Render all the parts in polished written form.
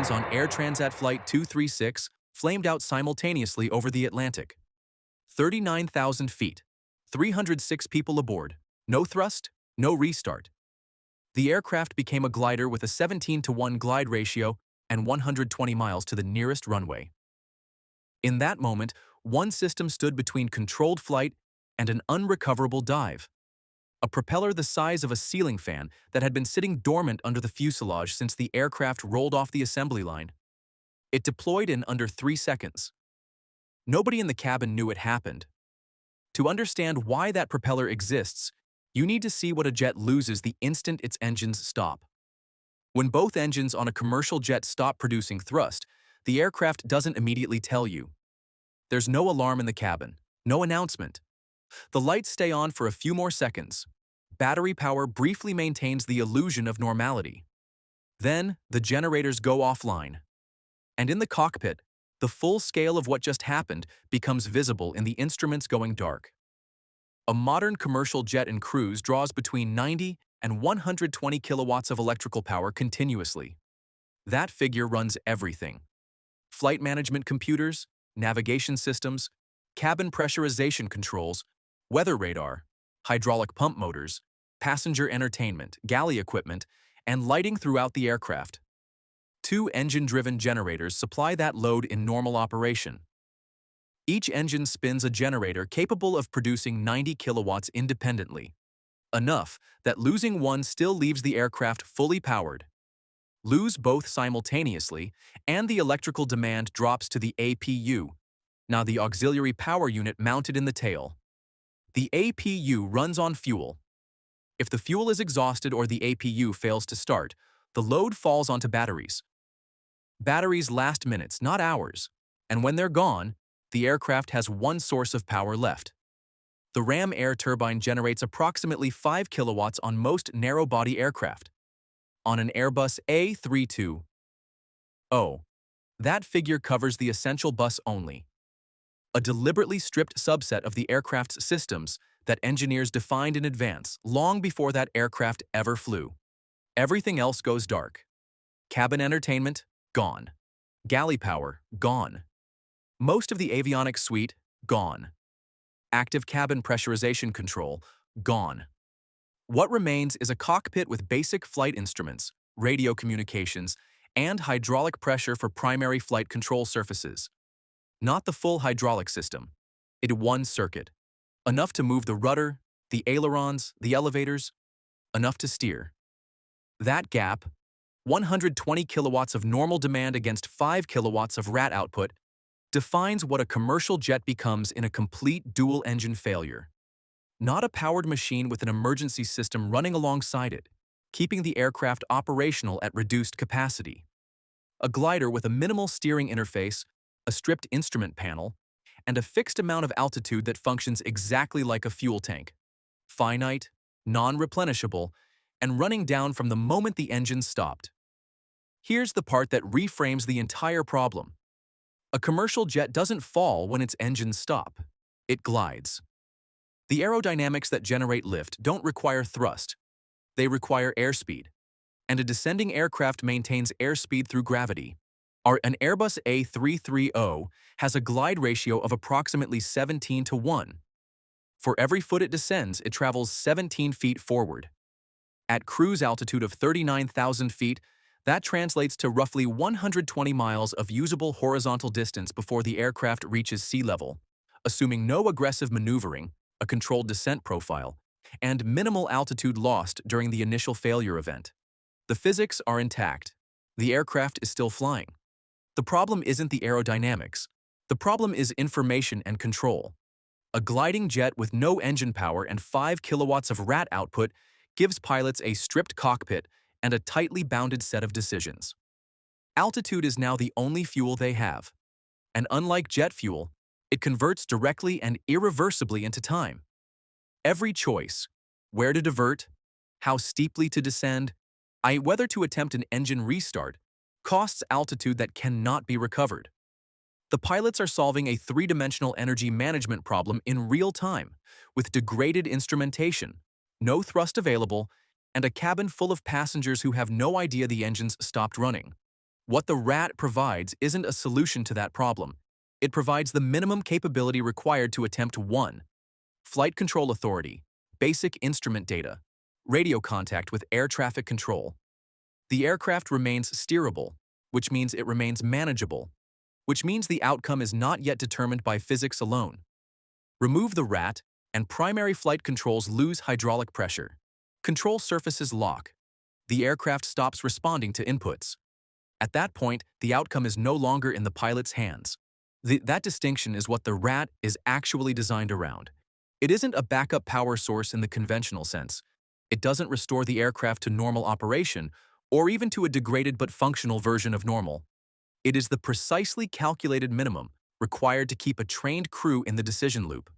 engines on Air Transat Flight 236 flamed out simultaneously over the Atlantic. 39,000 feet, 306 people aboard, no thrust, no restart. The aircraft became a glider with a 17-to-1 glide ratio and 120 miles to the nearest runway. In that moment, one system stood between controlled flight and an unrecoverable dive. A propeller the size of a ceiling fan that had been sitting dormant under the fuselage since the aircraft rolled off the assembly line. It deployed in under 3 seconds. Nobody in the cabin knew it happened. To understand why that propeller exists, you need to see what a jet loses the instant its engines stop. When both engines on a commercial jet stop producing thrust, the aircraft doesn't immediately tell you. There's no alarm in the cabin, no announcement. The lights stay on for a few more seconds. Battery power briefly maintains the illusion of normality. Then, the generators go offline. And in the cockpit, the full scale of what just happened becomes visible in the instruments going dark. A modern commercial jet in cruise draws between 90 and 120 kilowatts of electrical power continuously. That figure runs everything: flight management computers, navigation systems, cabin pressurization controls, weather radar, hydraulic pump motors, passenger entertainment, galley equipment, and lighting throughout the aircraft. 2 engine-driven generators supply that load in normal operation. Each engine spins a generator capable of producing 90 kilowatts independently, enough that losing one still leaves the aircraft fully powered. Lose both simultaneously, and the electrical demand drops to the APU, now the auxiliary power unit mounted in the tail. The APU runs on fuel. If the fuel is exhausted or the APU fails to start, the load falls onto batteries. Batteries last minutes, not hours, and when they're gone, the aircraft has one source of power left. The Ram air turbine generates approximately 5 kilowatts on most narrow-body aircraft. On an Airbus A320, that figure covers the essential bus only, a deliberately stripped subset of the aircraft's systems that engineers defined in advance long before that aircraft ever flew. Everything else goes dark. Cabin entertainment, gone. Galley power, gone. Most of the avionics suite, gone. Active cabin pressurization control, gone. What remains is a cockpit with basic flight instruments, radio communications, and hydraulic pressure for primary flight control surfaces. Not the full hydraulic system. It one circuit. Enough to move the rudder, the ailerons, the elevators, enough to steer. That gap, 120 kilowatts of normal demand against 5 kilowatts of RAT output, defines what a commercial jet becomes in a complete dual-engine failure. Not a powered machine with an emergency system running alongside it, keeping the aircraft operational at reduced capacity. A glider with a minimal steering interface, a stripped instrument panel, and a fixed amount of altitude that functions exactly like a fuel tank. Finite, non-replenishable, and running down from the moment the engine stopped. Here's the part that reframes the entire problem. A commercial jet doesn't fall when its engines stop. It glides. The aerodynamics that generate lift don't require thrust. They require airspeed. And a descending aircraft maintains airspeed through gravity. An Airbus A330 has a glide ratio of approximately 17-to-1. For every foot it descends, it travels 17 feet forward. At cruise altitude of 39,000 feet, that translates to roughly 120 miles of usable horizontal distance before the aircraft reaches sea level, assuming no aggressive maneuvering, a controlled descent profile, and minimal altitude lost during the initial failure event. The physics are intact. The aircraft is still flying. The problem isn't the aerodynamics. The problem is information and control. A gliding jet with no engine power and 5 kilowatts of RAT output gives pilots a stripped cockpit and a tightly bounded set of decisions. Altitude is now the only fuel they have. And unlike jet fuel, it converts directly and irreversibly into time. Every choice, where to divert, how steeply to descend, whether to attempt an engine restart, costs altitude that cannot be recovered. The pilots are solving a 3-dimensional energy management problem in real time, with degraded instrumentation, no thrust available, and a cabin full of passengers who have no idea the engines stopped running. What the RAT provides isn't a solution to that problem. It provides the minimum capability required to attempt 1. Flight Control Authority, basic instrument data, radio contact with air traffic control. The aircraft remains steerable, which means it remains manageable, which means the outcome is not yet determined by physics alone. Remove the RAT, and primary flight controls lose hydraulic pressure. Control surfaces lock. The aircraft stops responding to inputs. At that point, the outcome is no longer in the pilot's hands. That distinction is what the RAT is actually designed around. It isn't a backup power source in the conventional sense. It doesn't restore the aircraft to normal operation, or even to a degraded but functional version of normal. It is the precisely calculated minimum required to keep a trained crew in the decision loop.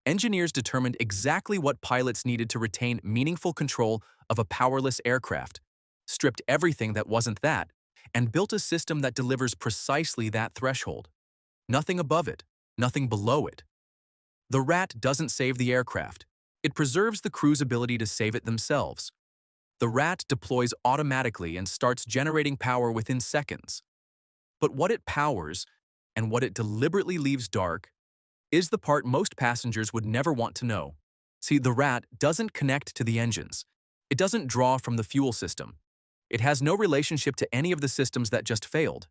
Engineers determined exactly what pilots needed to retain meaningful control of a powerless aircraft, stripped everything that wasn't that, and built a system that delivers precisely that threshold. Nothing above it, nothing below it. The RAT doesn't save the aircraft. It preserves the crew's ability to save it themselves. The RAT deploys automatically and starts generating power within seconds. But what it powers, and what it deliberately leaves dark, is the part most passengers would never want to know. See, the RAT doesn't connect to the engines. It doesn't draw from the fuel system. It has no relationship to any of the systems that just failed.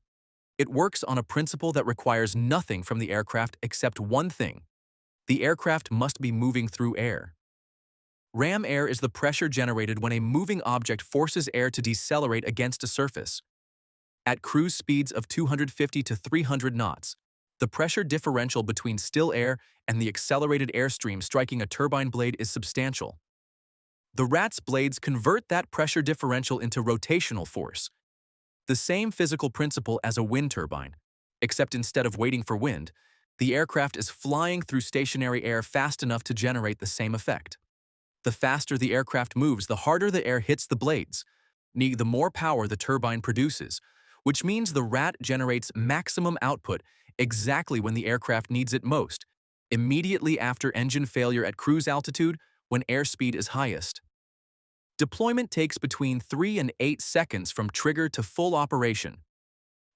It works on a principle that requires nothing from the aircraft except one thing. The aircraft must be moving through air. Ram air is the pressure generated when a moving object forces air to decelerate against a surface. At cruise speeds of 250 to 300 knots, the pressure differential between still air and the accelerated airstream striking a turbine blade is substantial. The RAT's blades convert that pressure differential into rotational force, the same physical principle as a wind turbine, except instead of waiting for wind, the aircraft is flying through stationary air fast enough to generate the same effect. The faster the aircraft moves, the harder the air hits the blades, the more power the turbine produces, which means the RAT generates maximum output exactly when the aircraft needs it most, immediately after engine failure at cruise altitude when airspeed is highest. Deployment takes between 3 and 8 seconds from trigger to full operation.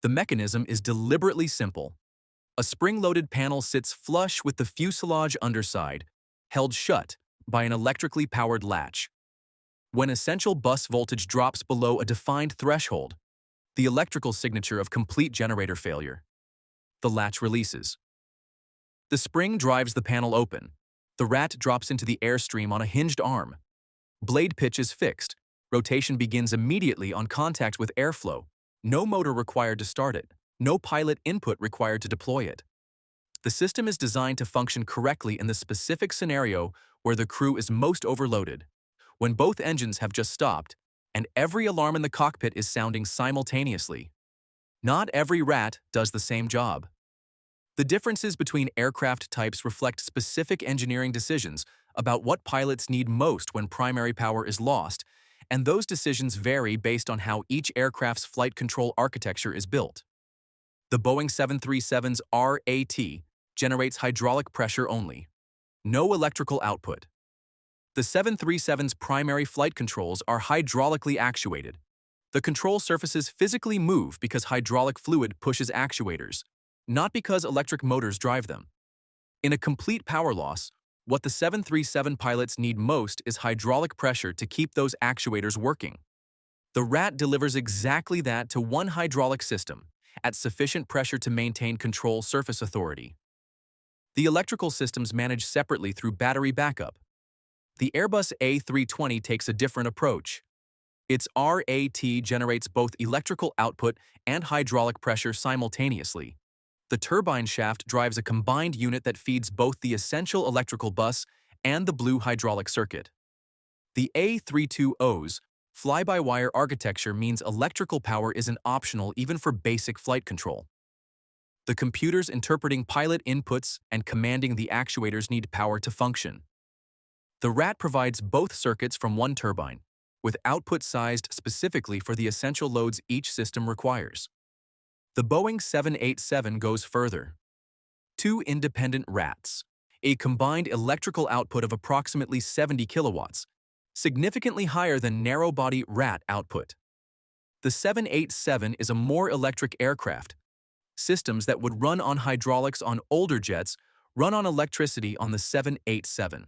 The mechanism is deliberately simple. A spring-loaded panel sits flush with the fuselage underside, held shut by an electrically powered latch. When essential bus voltage drops below a defined threshold, the electrical signature of complete generator failure, the latch releases. The spring drives the panel open. The RAT drops into the airstream on a hinged arm. Blade pitch is fixed. Rotation begins immediately on contact with airflow. No motor required to start it. No pilot input required to deploy it. The system is designed to function correctly in the specific scenario where the crew is most overloaded, when both engines have just stopped, and every alarm in the cockpit is sounding simultaneously. Not every RAT does the same job. The differences between aircraft types reflect specific engineering decisions about what pilots need most when primary power is lost, and those decisions vary based on how each aircraft's flight control architecture is built. The Boeing 737's RAT generates hydraulic pressure only. No electrical output. The 737's primary flight controls are hydraulically actuated. The control surfaces physically move because hydraulic fluid pushes actuators, not because electric motors drive them. In a complete power loss, what the 737 pilots need most is hydraulic pressure to keep those actuators working. The RAT delivers exactly that to one hydraulic system, at sufficient pressure to maintain control surface authority. The electrical systems manage separately through battery backup. The Airbus A320 takes a different approach. Its RAT generates both electrical output and hydraulic pressure simultaneously. The turbine shaft drives a combined unit that feeds both the essential electrical bus and the blue hydraulic circuit. The A320's fly-by-wire architecture means electrical power isn't optional even for basic flight control. The computers interpreting pilot inputs and commanding the actuators need power to function. The RAT provides both circuits from one turbine, with output sized specifically for the essential loads each system requires. The Boeing 787 goes further. 2 independent RATs, a combined electrical output of approximately 70 kilowatts, significantly higher than narrow-body RAT output. The 787 is a more electric aircraft. Systems that would run on hydraulics on older jets run on electricity on the 787.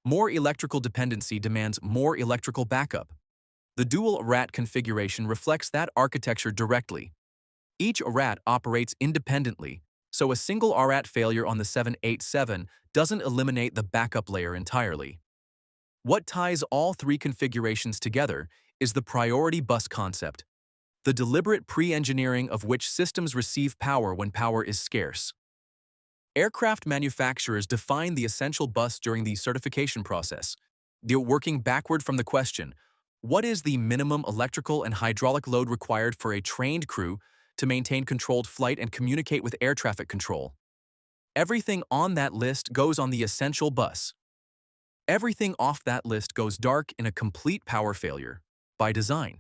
More electrical dependency demands more electrical backup. The dual RAT configuration reflects that architecture directly. Each RAT operates independently, so a single RAT failure on the 787 doesn't eliminate the backup layer entirely. What ties all three configurations together is the priority bus concept, the deliberate pre-engineering of which systems receive power when power is scarce. Aircraft manufacturers define the essential bus during the certification process. They're working backward from the question, what is the minimum electrical and hydraulic load required for a trained crew to maintain controlled flight and communicate with air traffic control? Everything on that list goes on the essential bus. Everything off that list goes dark in a complete power failure, by design.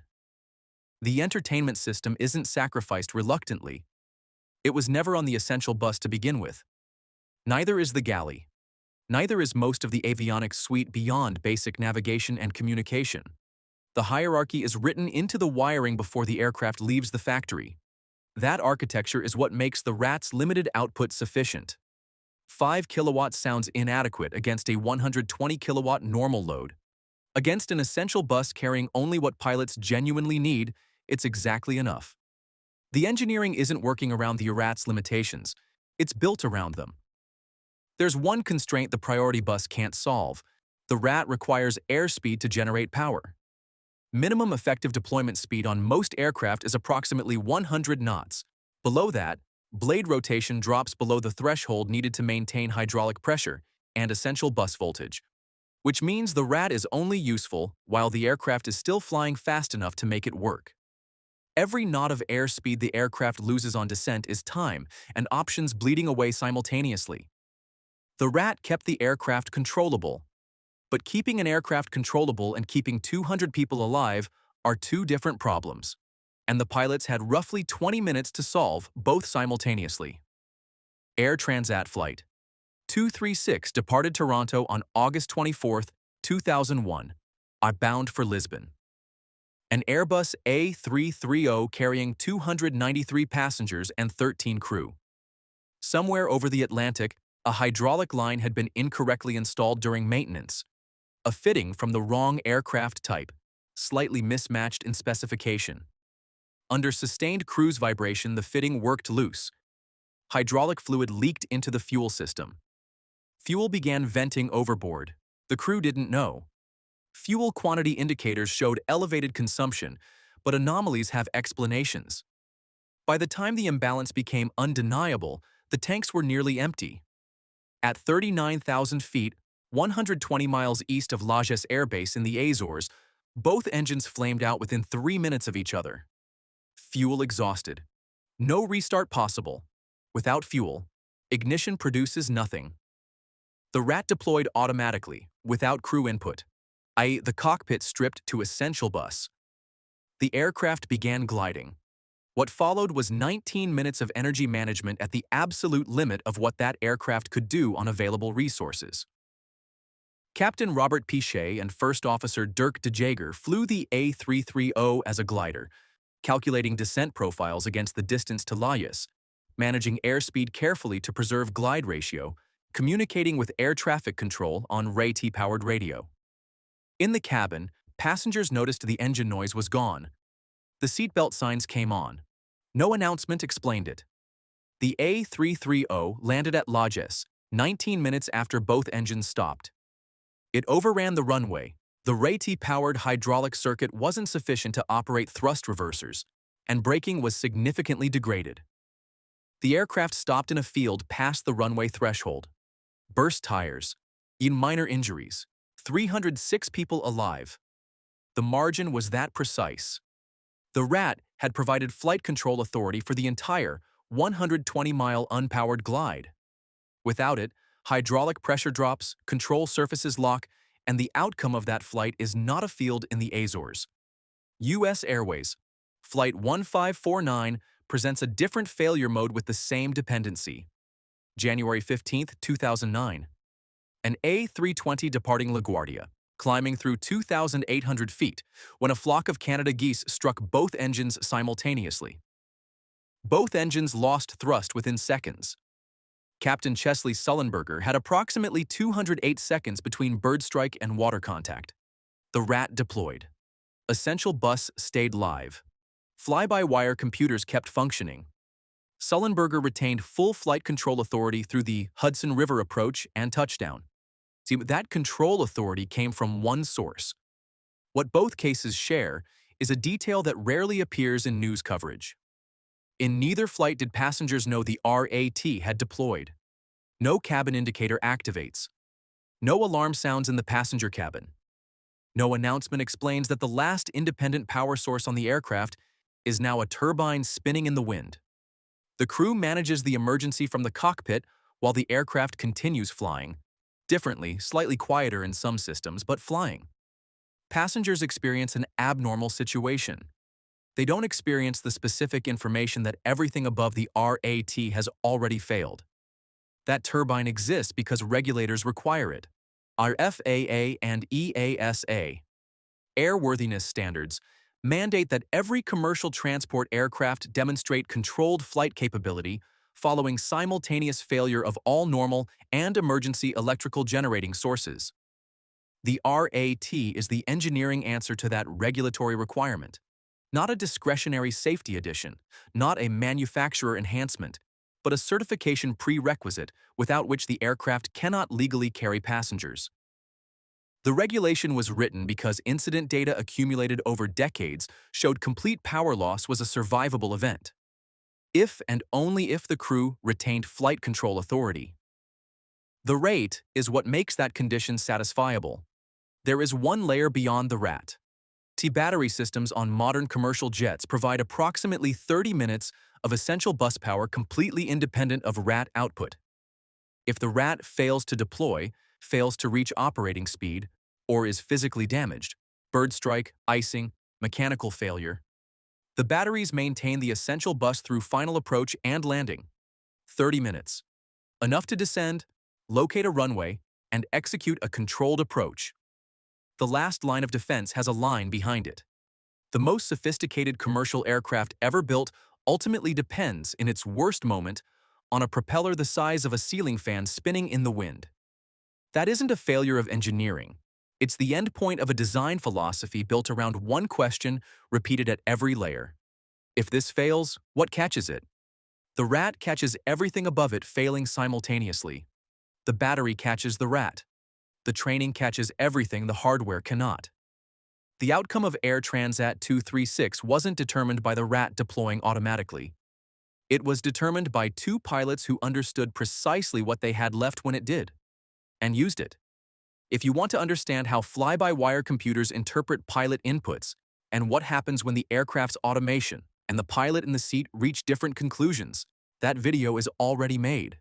The entertainment system isn't sacrificed reluctantly. It was never on the essential bus to begin with. Neither is the galley. Neither is most of the avionics suite beyond basic navigation and communication. The hierarchy is written into the wiring before the aircraft leaves the factory. That architecture is what makes the RAT's limited output sufficient. 5 kilowatts sounds inadequate against a 120 kilowatt normal load. Against an essential bus carrying only what pilots genuinely need, it's exactly enough. The engineering isn't working around the RAT's limitations, it's built around them. There's one constraint the priority bus can't solve. The RAT requires airspeed to generate power. Minimum effective deployment speed on most aircraft is approximately 100 knots. Below that, blade rotation drops below the threshold needed to maintain hydraulic pressure and essential bus voltage, which means the RAT is only useful while the aircraft is still flying fast enough to make it work. Every knot of airspeed the aircraft loses on descent is time and options bleeding away simultaneously. The RAT kept the aircraft controllable. But keeping an aircraft controllable and keeping 200 people alive are two different problems, and the pilots had roughly 20 minutes to solve both simultaneously. Air Transat Flight 236 departed Toronto on August 24, 2001, bound for Lisbon. An Airbus A330 carrying 293 passengers and 13 crew. Somewhere over the Atlantic, a hydraulic line had been incorrectly installed during maintenance. A fitting from the wrong aircraft type, slightly mismatched in specification. Under sustained cruise vibration, the fitting worked loose. Hydraulic fluid leaked into the fuel system. Fuel began venting overboard. The crew didn't know. Fuel quantity indicators showed elevated consumption, but anomalies have explanations. By the time the imbalance became undeniable, the tanks were nearly empty. At 39,000 feet, 120 miles east of Lajes Air Base in the Azores, both engines flamed out within 3 minutes of each other. Fuel exhausted. No restart possible. Without fuel, ignition produces nothing. The RAT deployed automatically, without crew input, i.e. the cockpit stripped to essential bus. The aircraft began gliding. What followed was 19 minutes of energy management at the absolute limit of what that aircraft could do on available resources. Captain Robert Pichet and First Officer Dirk de Jager flew the A330 as a glider, calculating descent profiles against the distance to Lajes, managing airspeed carefully to preserve glide ratio, communicating with air traffic control on RAT-powered radio. In the cabin, passengers noticed the engine noise was gone. The seatbelt signs came on. No announcement explained it. The A330 landed at Lajes, 19 minutes after both engines stopped. It overran the runway. The RAT-powered hydraulic circuit wasn't sufficient to operate thrust reversers, and braking was significantly degraded. The aircraft stopped in a field past the runway threshold. Burst tires. Minor injuries. 306 people alive. The margin was that precise. The RAT had provided flight control authority for the entire 120-mile unpowered glide. Without it, hydraulic pressure drops, control surfaces lock, and the outcome of that flight is not a field in the Azores. U.S. Airways, Flight 1549 presents a different failure mode with the same dependency. January 15, 2009. An A320 departing LaGuardia. climbing through 2,800 feet when a flock of Canada geese struck both engines simultaneously. Both engines lost thrust within seconds. Captain Chesley Sullenberger had approximately 208 seconds between bird strike and water contact. The Rat deployed. Essential bus stayed live. Fly-by-wire computers kept functioning. Sullenberger retained full flight control authority through the Hudson River approach and touchdown. See, that control authority came from one source. What both cases share is a detail that rarely appears in news coverage. In neither flight did passengers know the RAT had deployed. No cabin indicator activates. No alarm sounds in the passenger cabin. No announcement explains that the last independent power source on the aircraft is now a turbine spinning in the wind. The crew manages the emergency from the cockpit while the aircraft continues flying. Differently, slightly quieter in some systems, but flying. Passengers experience an abnormal situation. They don't experience the specific information that everything above the RAT has already failed. That turbine exists because regulators require it. Our FAA and EASA, airworthiness standards, mandate that every commercial transport aircraft demonstrate controlled flight capability following simultaneous failure of all normal and emergency electrical generating sources. The RAT is the engineering answer to that regulatory requirement, not a discretionary safety addition, not a manufacturer enhancement, but a certification prerequisite without which the aircraft cannot legally carry passengers. The regulation was written because incident data accumulated over decades showed complete power loss was a survivable event, if and only if the crew retained flight control authority. The rate is what makes that condition satisfiable. There is one layer beyond the RAT. Battery systems on modern commercial jets provide approximately 30 minutes of essential bus power completely independent of RAT output. If the RAT fails to deploy, fails to reach operating speed, or is physically damaged, bird strike, icing, mechanical failure, the batteries maintain the essential bus through final approach and landing. 30 minutes. Enough to descend, locate a runway, and execute a controlled approach. The last line of defense has a line behind it. The most sophisticated commercial aircraft ever built ultimately depends, in its worst moment, on a propeller the size of a ceiling fan spinning in the wind. That isn't a failure of engineering. It's the endpoint of a design philosophy built around one question repeated at every layer. If this fails, what catches it? The RAT catches everything above it failing simultaneously. The battery catches the RAT. The training catches everything the hardware cannot. The outcome of Air Transat 236 wasn't determined by the RAT deploying automatically. It was determined by two pilots who understood precisely what they had left when it did, and used it. If you want to understand how fly-by-wire computers interpret pilot inputs and what happens when the aircraft's automation and the pilot in the seat reach different conclusions, that video is already made.